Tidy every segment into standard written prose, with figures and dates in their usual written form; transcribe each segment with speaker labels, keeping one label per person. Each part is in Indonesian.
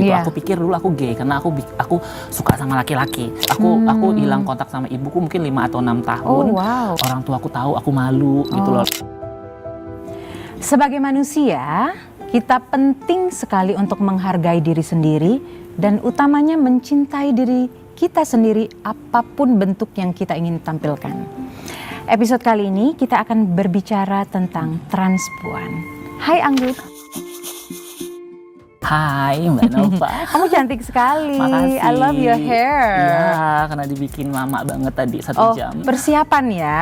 Speaker 1: gitu.
Speaker 2: Iya.
Speaker 1: Aku pikir dulu aku gay karena aku suka sama laki-laki. Aku hilang kontak sama ibuku mungkin 5 atau 6 tahun.
Speaker 2: Oh, wow.
Speaker 1: Orang tua aku tahu aku malu gitu loh.
Speaker 2: Sebagai manusia, kita penting sekali untuk menghargai diri sendiri dan utamanya mencintai diri kita sendiri apapun bentuk yang kita ingin tampilkan. Episode kali ini kita akan berbicara tentang transpuan. Hai Anggun.
Speaker 1: Hai Mbak Nova.
Speaker 2: Kamu cantik sekali.
Speaker 1: Makasih.
Speaker 2: I love your hair.
Speaker 1: Iya, karena dibikin lama banget tadi 1 jam.
Speaker 2: Persiapan ya.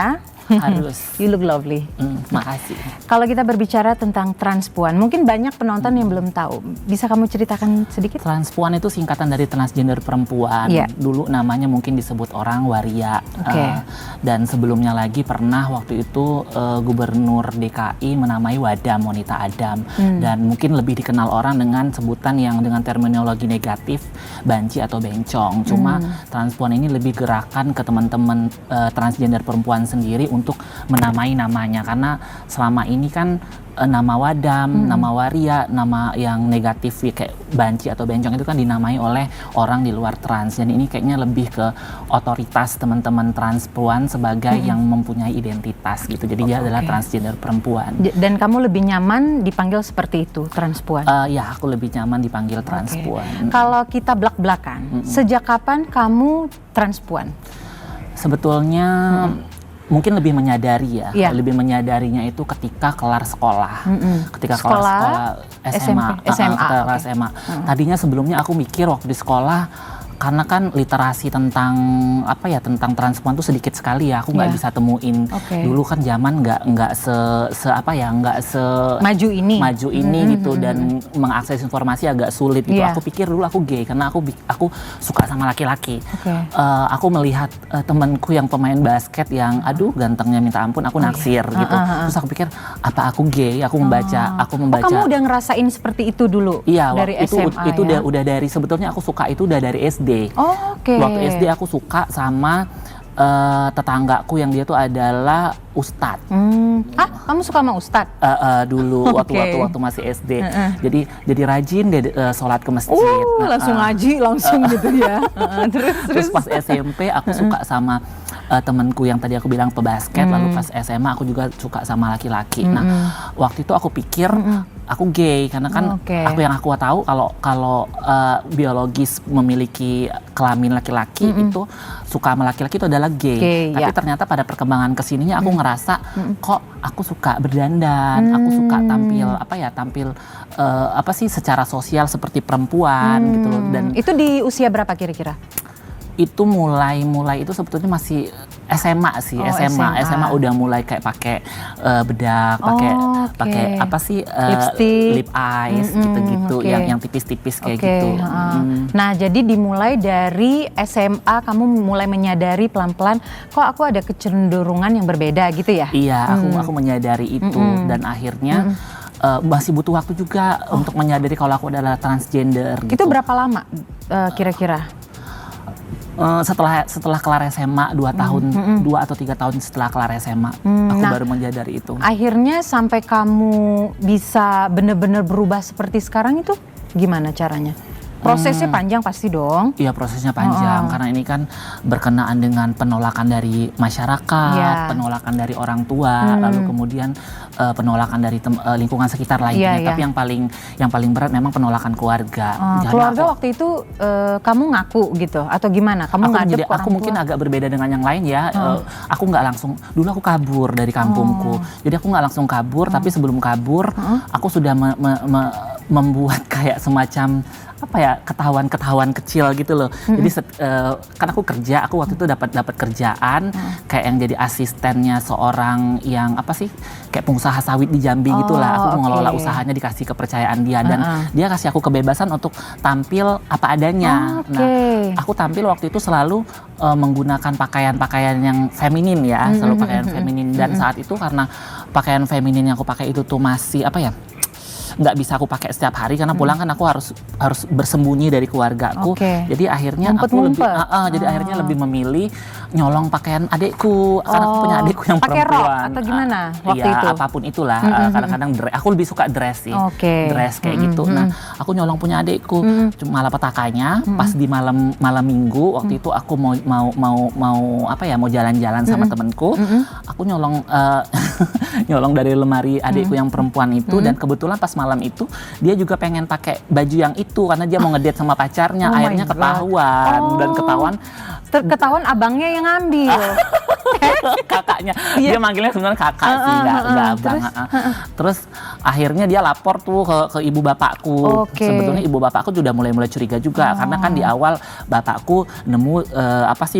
Speaker 1: Harus.
Speaker 2: You look lovely.
Speaker 1: Makasih.
Speaker 2: Kalau kita berbicara tentang transpuan, mungkin banyak penonton yang belum tahu. Bisa kamu ceritakan sedikit?
Speaker 1: Transpuan itu singkatan dari transgender perempuan.
Speaker 2: Iya.
Speaker 1: Dulu namanya mungkin disebut orang waria.
Speaker 2: Oke.
Speaker 1: Dan sebelumnya lagi pernah waktu itu Gubernur DKI menamai Wadam, wanita Adam. Dan mungkin lebih dikenal orang dengan sebutan yang dengan terminologi negatif, banci atau bencong. Cuma transpuan ini lebih gerakan ke teman-teman transgender perempuan sendiri untuk menamai namanya. Karena selama ini kan nama Wadam, nama waria, nama yang negatif kayak banci atau bencong itu kan dinamai oleh orang di luar trans. Dan ini kayaknya lebih ke otoritas teman-teman transpuan sebagai yang mempunyai identitas gitu. Jadi dia adalah transgender perempuan.
Speaker 2: Dan kamu lebih nyaman dipanggil seperti itu, transpuan?
Speaker 1: Ya, aku lebih nyaman dipanggil transpuan.
Speaker 2: Kalau kita belak-belakan, sejak kapan kamu transpuan?
Speaker 1: Sebetulnya mungkin lebih menyadari ya,
Speaker 2: Iya.
Speaker 1: lebih menyadarinya itu ketika kelar sekolah, ketika kelar sekolah SMA, ketika kelar SMA. Tadinya sebelumnya aku mikir waktu di sekolah, karena kan literasi tentang apa ya, tentang transpuan tuh sedikit sekali ya, aku nggak bisa temuin. Dulu kan zaman nggak se
Speaker 2: Maju ini
Speaker 1: gitu, dan mengakses informasi agak sulit gitu. Aku pikir dulu aku gay karena aku suka sama laki-laki. Aku melihat temanku yang pemain basket yang aduh gantengnya minta ampun, aku naksir gitu. Terus aku pikir apa aku gay? Aku membaca.
Speaker 2: Kamu udah ngerasain seperti itu dulu?
Speaker 1: Iya,
Speaker 2: dari SMA
Speaker 1: itu
Speaker 2: ya?
Speaker 1: udah dari, sebetulnya aku suka itu udah dari SD. Waktu SD aku suka sama tetanggaku yang dia tuh adalah ustadz.
Speaker 2: Kamu suka sama ustadz?
Speaker 1: Dulu waktu masih SD. Jadi rajin deh sholat ke masjid.
Speaker 2: Langsung ngaji langsung gitu ya.
Speaker 1: Terus pas SMP aku suka sama temanku yang tadi aku bilang pebasket. Lalu pas SMA aku juga suka sama laki-laki. Nah, waktu itu aku pikir aku gay karena kan aku tahu kalau biologis memiliki kelamin laki-laki itu suka sama laki-laki itu adalah gay. Tapi ternyata pada perkembangan kesininya aku ngerasa kok aku suka berdandan, aku suka tampil secara sosial seperti perempuan gitu loh. Dan
Speaker 2: itu di usia berapa kira-kira?
Speaker 1: Itu mulai itu sebetulnya masih SMA sih. SMA udah mulai kayak pakai bedak, pakai
Speaker 2: lipstick,
Speaker 1: lip eyes gitu-gitu, yang tipis-tipis kayak gitu.
Speaker 2: Nah, jadi dimulai dari SMA kamu mulai menyadari pelan-pelan kok aku ada kecenderungan yang berbeda gitu ya?
Speaker 1: Iya, aku menyadari itu dan akhirnya masih butuh waktu juga untuk menyadari kalau aku adalah transgender gitu.
Speaker 2: Itu berapa lama kira-kira?
Speaker 1: Setelah kelar SMA 2 atau 3 tahun setelah kelar SMA aku baru menyadari itu.
Speaker 2: Akhirnya sampai kamu bisa benar-benar berubah seperti sekarang itu gimana caranya? Prosesnya panjang pasti dong.
Speaker 1: Iya, prosesnya panjang karena ini kan berkenaan dengan penolakan dari masyarakat, penolakan dari orang tua, lalu kemudian penolakan dari lingkungan sekitar lainnya. Tapi yang paling berat memang penolakan keluarga.
Speaker 2: Keluarga waktu itu kamu ngaku gitu atau gimana? Kamu ngadep ke orang
Speaker 1: aku mungkin agak berbeda dengan yang lain ya. Aku nggak langsung, dulu aku kabur dari kampungku. Jadi aku nggak langsung kabur, tapi sebelum kabur aku sudah membuat kayak semacam ketahuan kecil gitu loh. Jadi kan aku waktu itu dapat kerjaan kayak yang jadi asistennya seorang yang kayak pengusaha sawit di Jambi gitulah. Aku mengelola usahanya, dikasih kepercayaan dia dan dia kasih aku kebebasan untuk tampil apa adanya. Nah, aku tampil waktu itu selalu menggunakan pakaian-pakaian yang feminin ya, selalu pakaian feminin. Dan saat itu karena pakaian feminin yang aku pakai itu tuh masih nggak bisa aku pakai setiap hari karena pulang kan aku harus bersembunyi dari keluargaku. Jadi akhirnya akhirnya lebih memilih nyolong pakaian adikku karena aku punya adikku yang
Speaker 2: pakai
Speaker 1: perempuan.
Speaker 2: rok atau gimana waktu itu?
Speaker 1: Apapun itulah. Kadang-kadang aku lebih suka dress sih. Dress kayak gitu. Nah, aku nyolong punya adikku. Cuma malapetaka pas di malam minggu waktu itu aku mau jalan-jalan sama temenku. Aku nyolong nyolong dari lemari adikku yang perempuan itu, dan kebetulan pas malam itu dia juga pengen pakai baju yang itu karena dia mau ngedate sama pacarnya. Akhirnya
Speaker 2: ketahuan abangnya yang ngambil.
Speaker 1: Kakaknya, dia manggilnya sebenarnya kakak sih, nggak abang. Terus akhirnya dia lapor tuh ke ibu bapakku. Sebetulnya ibu bapakku sudah mulai curiga juga karena kan di awal bapakku nemu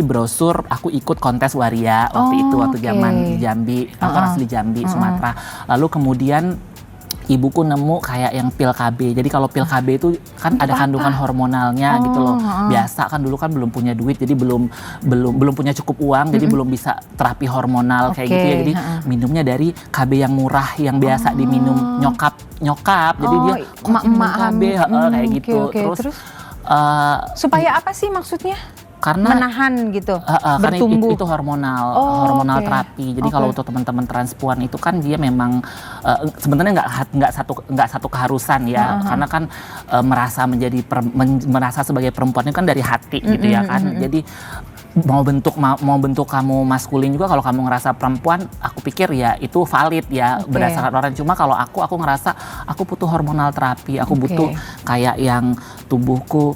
Speaker 1: brosur aku ikut kontes waria waktu zaman di Jambi, aku asli Jambi, Sumatera. Lalu kemudian ibuku nemu kayak yang pil KB. Jadi kalau pil KB itu kan ada kandungan hormonalnya gitu loh. Biasa kan dulu kan belum punya duit, jadi belum punya cukup uang, jadi belum bisa terapi hormonal kayak gitu ya. Jadi minumnya dari KB yang murah yang biasa diminum nyokap. Jadi dia emak-emak KB kayak gitu. Terus
Speaker 2: supaya apa sih maksudnya? Karena menahan gitu,
Speaker 1: bertumbuh. Karena itu hormonal terapi. Jadi kalau untuk teman-teman transpuan itu kan dia memang sebenarnya nggak satu keharusan ya, karena kan merasa sebagai perempuan itu kan dari hati gitu ya kan. Jadi mau bentuk kamu maskulin juga, kalau kamu ngerasa perempuan, aku pikir ya itu valid ya berdasarkan orang. Cuma kalau aku ngerasa aku butuh hormonal terapi, aku butuh kayak yang tubuhku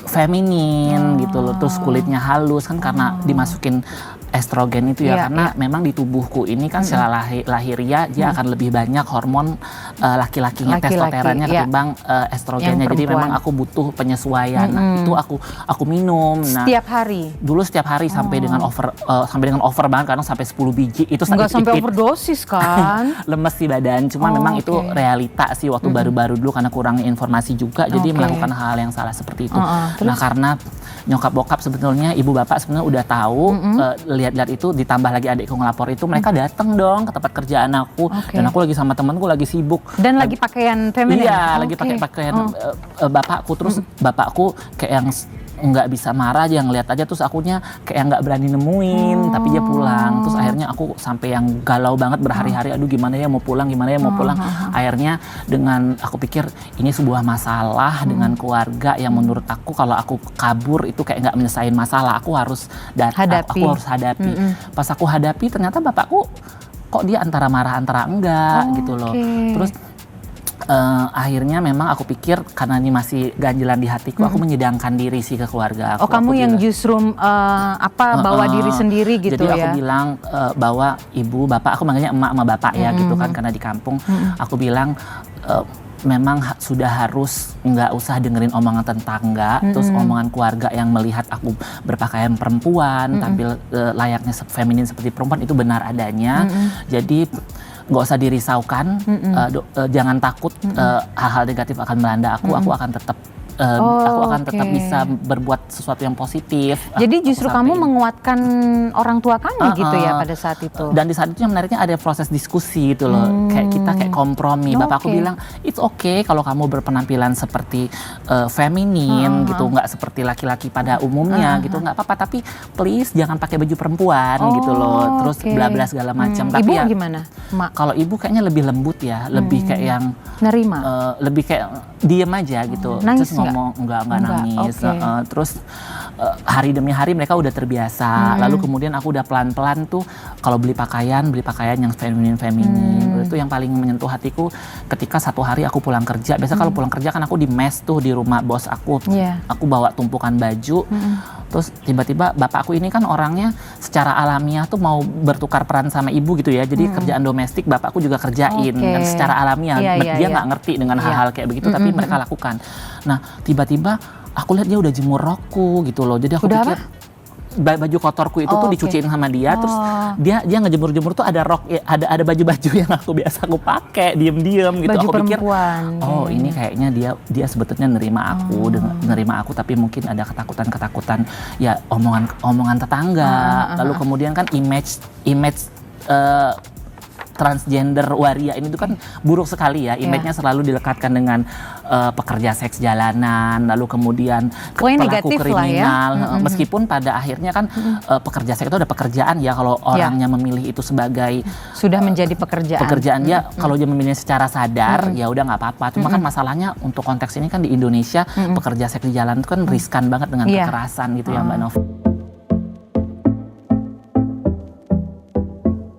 Speaker 1: feminin gitu loh, terus kulitnya halus kan karena dimasukin estrogen itu ya, karena memang di tubuhku ini kan secara lahiriah dia akan lebih banyak hormon laki-lakinya, testosteronnya ketimbang estrogennya. Jadi memang aku butuh penyesuaian. Nah, itu aku minum. Nah,
Speaker 2: setiap hari.
Speaker 1: Dulu setiap hari sampai dengan over banget, kadang sampai 10 biji. Itu
Speaker 2: nggak sampai overdosis kan?
Speaker 1: Lemes sih badan. Cuma memang itu realita sih waktu baru-baru dulu karena kurang informasi juga. Jadi melakukan hal yang salah seperti itu. Nah, karena nyokap bokap sebetulnya, ibu bapak sebenarnya udah tahu, lihat-lihat itu, ditambah lagi adikku ngelapor itu, mereka datang dong ke tempat kerjaan aku, dan aku lagi sama temanku lagi sibuk.
Speaker 2: Dan lagi pakaian feminin?
Speaker 1: Iya, lagi pakai pakaian bapakku, terus bapakku kayak yang nggak bisa marah aja ngeliat aja, terus akunya kayak nggak berani nemuin, tapi dia pulang. Terus akhirnya aku sampai yang galau banget berhari-hari, aduh gimana ya mau pulang. Akhirnya dengan aku pikir ini sebuah masalah dengan keluarga yang menurut aku kalau aku kabur itu kayak nggak menyelesaikan masalah, aku harus hadapi. Pas aku hadapi ternyata bapakku kok dia antara marah antara enggak gitu loh. Terus akhirnya memang aku pikir karena ini masih ganjilan di hatiku, aku menyedangkan diri sih ke keluarga aku.
Speaker 2: Kamu yang justru bawa diri sendiri gitu.
Speaker 1: Jadi aku bilang bahwa ibu, bapak, aku manggilnya emak sama bapak ya gitu kan karena di kampung. Aku bilang memang sudah harus nggak usah dengerin omongan tetangga, terus omongan keluarga yang melihat aku berpakaian perempuan, tampil layaknya feminin seperti perempuan, itu benar adanya. Jadi nggak usah dirisaukan, jangan takut hal-hal negatif akan melanda aku akan tetap bisa berbuat sesuatu yang positif.
Speaker 2: Jadi justru kamu menguatkan orang tua kamu gitu ya pada saat itu.
Speaker 1: Dan di saat itu yang menariknya ada proses diskusi gitu loh. Kayak kita kayak kompromi. Bapakku bilang, it's okay kalau kamu berpenampilan seperti feminin gitu, nggak seperti laki-laki pada umumnya gitu, nggak apa-apa. Tapi please jangan pakai baju perempuan gitu loh. Terus bla-bla segala macam. Tapi
Speaker 2: ibu
Speaker 1: ya,
Speaker 2: gimana?
Speaker 1: Kalau ibu kayaknya lebih lembut ya, lebih kayak yang
Speaker 2: nerima,
Speaker 1: lebih kayak diem aja gitu.
Speaker 2: Nangis
Speaker 1: terus ngomong enggak nangis. Terus hari demi hari mereka udah terbiasa. Lalu kemudian aku udah pelan-pelan tuh kalau beli pakaian yang feminin. Itu yang paling menyentuh hatiku ketika satu hari aku pulang kerja. Biasa kalau pulang kerja kan aku di mes tuh di rumah bos aku. Aku bawa tumpukan baju. Terus tiba-tiba bapakku ini kan orangnya secara alamiah tuh mau bertukar peran sama ibu gitu ya. Jadi kerjaan domestik bapakku juga kerjain dan secara alamiah dia nggak ngerti dengan hal-hal kayak begitu, tapi mereka lakukan. Nah, tiba-tiba aku lihat dia udah jemur rokku gitu loh. Jadi aku pikir baju kotorku itu tuh dicuciin sama dia, terus dia ngejemur-jemur tuh ada rok, ada baju-baju yang aku biasa aku pakai diem-diem gitu.
Speaker 2: Baju
Speaker 1: aku pikir
Speaker 2: perempuan.
Speaker 1: Ini kayaknya dia sebetulnya nerima aku, tapi mungkin ada ketakutan ya omongan tetangga. Lalu kemudian kan image transgender waria ini tuh kan buruk sekali ya, image-nya selalu dilekatkan dengan pekerja seks jalanan, lalu kemudian pelaku kriminal, meskipun pada akhirnya kan pekerja seks itu ada pekerjaan ya, kalau orangnya memilih itu sebagai
Speaker 2: sudah menjadi pekerjaan dia,
Speaker 1: kalau dia memilih secara sadar ya udah nggak apa-apa. Cuma kan masalahnya untuk konteks ini kan di Indonesia pekerja seks di jalan itu kan riskan banget dengan kekerasan gitu ya Mbak Nov.